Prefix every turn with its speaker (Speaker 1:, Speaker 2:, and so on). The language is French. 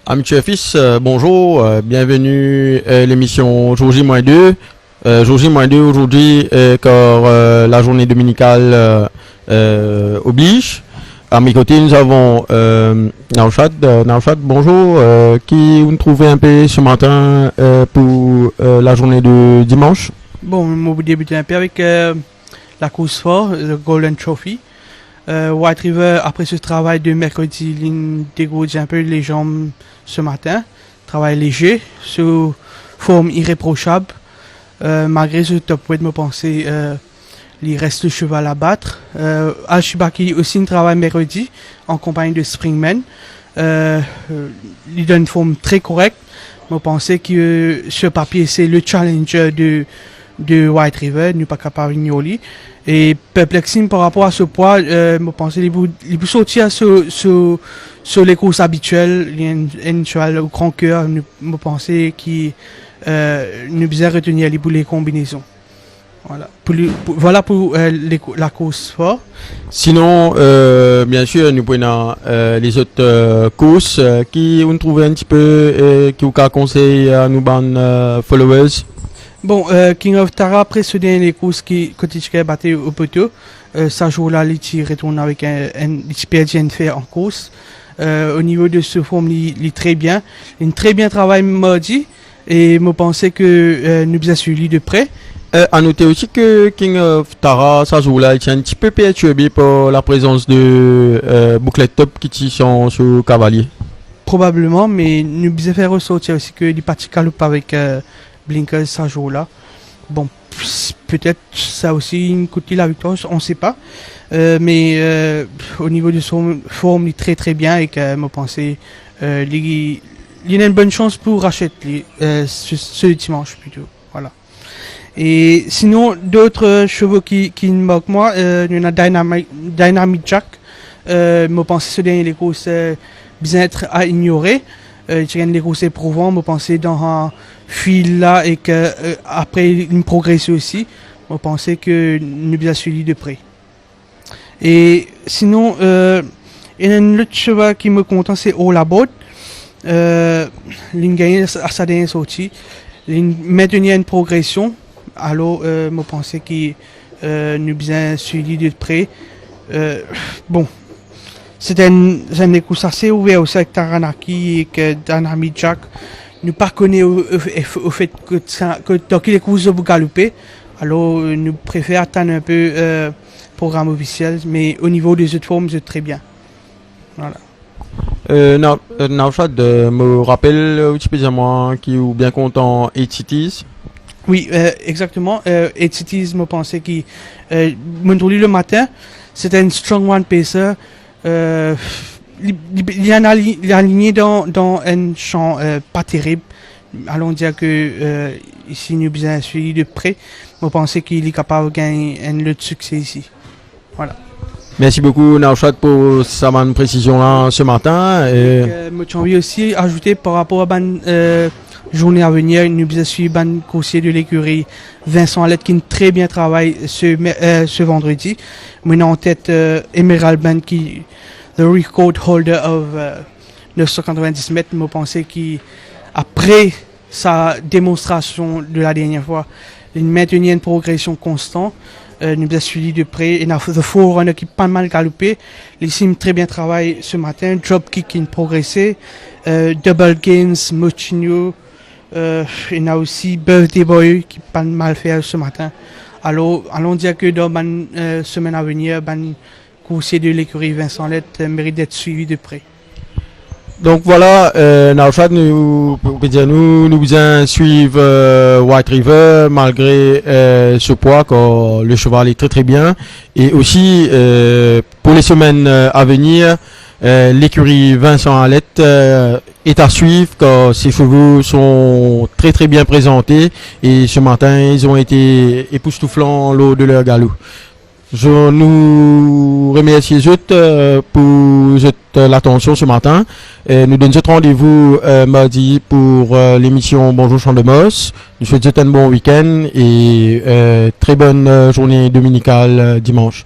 Speaker 1: Amis fils, bonjour, bienvenue à l'émission Jour J-2. Jour J-2 aujourd'hui, car la journée dominicale oblige. À mes côtés, nous avons Naushad. Naushad, bonjour, qui vous trouvez un peu ce matin pour la journée de dimanche.
Speaker 2: Bon, on va débuter un peu avec la course fort, le Golden Trophy. White River, après ce travail de mercredi, il dégourdit un peu les jambes ce matin. Travail léger, sous forme irréprochable. Malgré ce top weight, me penser, il reste le cheval à battre. Al-Shibaki aussi un travail mercredi en compagnie de Springman. Il donne une forme très correcte. Je pensais que ce papier, c'est le challenge de White River, n'est pas capable d'ignorer. Et perplexing par rapport à ce poids, je pense qu'il peut sortir sur les courses habituelles. Il y a un cheval au grand cœur, je pense qu'il nous besoin retenir les combinaisons. Voilà pour la course fort.
Speaker 1: Sinon, bien sûr, nous prenons les autres courses qui on trouve un petit peu qui vous conseille à nous ban followers.
Speaker 2: Bon, King of Tara, après ce dernier course qui a battu au poteau, ça jour-là, il retourne avec un expérience fait en course. Au niveau de ce forme, il est très bien. Il très bien travail mardi et je pensais que nous avons suivi de près.
Speaker 1: À noter aussi que King of Tara, ça jour-là, il est un petit peu perturbé par la présence de bouclettes top qui sont sur cavalier.
Speaker 2: Probablement, mais nous devons faire ressortir aussi que les parties caloupes avec Blinkers ça jour-là. Bon, peut-être ça aussi une coûté la victoire, on ne sait pas. Mais au niveau de son forme, il est très très bien et que je pensais il y a une bonne chance pour racheter ce dimanche plutôt. Voilà. Et sinon, d'autres chevaux qui me moquent moi, il y en a Dynamic Jack. Je pensais ce dernier les courses bien être à ignorer. Les courses éprouvants, je pensais dans un fil là et que après une progression aussi, je pensais que nous bien suivi de près. Et sinon, il y a un autre cheval qui me content, c'est All About. Il gagne à sa dernière sortie. Il maintenir une progression. Alors, je pensais qu'il nous bien suivi de près. Bon. C'était un course assez ouvert aussi avec Taranaki et que Dynamic Jack. Nous pas connaît au fait que dans les courses vous galoper. Alors, nous préférons attendre un peu programme officiel, mais au niveau des autres formes, c'est très bien. Voilà.
Speaker 1: Naushad me rappelle spécialement qui est bien content 8 Cities.
Speaker 2: Oui, exactement. 8 Cities, je pensais qu'il le matin, c'était un strong one pacer. Il est aligné dans un champ pas terrible. Allons dire que ici nous bien suivi de près. Je pensais qu'il est capable de gagner un autre succès ici. Voilà.
Speaker 1: Merci beaucoup Naushad pour sa bonne précision là ce matin.
Speaker 2: Je envie aussi ajouter par rapport à la journée à venir, nous bien suivi le coursier de l'écurie Vincent Alette qui très bien travaille ce vendredi. Maintenant en tête Emerald Band qui the record holder of 990 mètres. Je pensais qu'après sa démonstration de la dernière fois, il maintenait une progression constante. Nous avons suivi de près. Et The Forerunner qui pas mal galopé. Les sims très bien travaillé ce matin. Dropkick qui progressé. Double Gains, Mochinho. Il y a aussi Birthday Boy qui pas mal fait ce matin. Alors, allons dire que dans la semaine à venir, coursier de l'écurie Vincent Lett mérite d'être suivi de près.
Speaker 1: Donc voilà, Naushad, nous bien suivre White River malgré ce poids car le cheval est très très bien. Et aussi pour les semaines à venir, l'écurie Vincent Alette est à suivre car ces chevaux sont très très bien présentés et ce matin ils ont été époustouflants lors de leur galop. Je nous remercie les autres pour l'attention ce matin. Nous donnons rendez-vous mardi pour l'émission Bonjour Champ de Moss. Nous souhaitons un bon week-end et très bonne journée dominicale dimanche.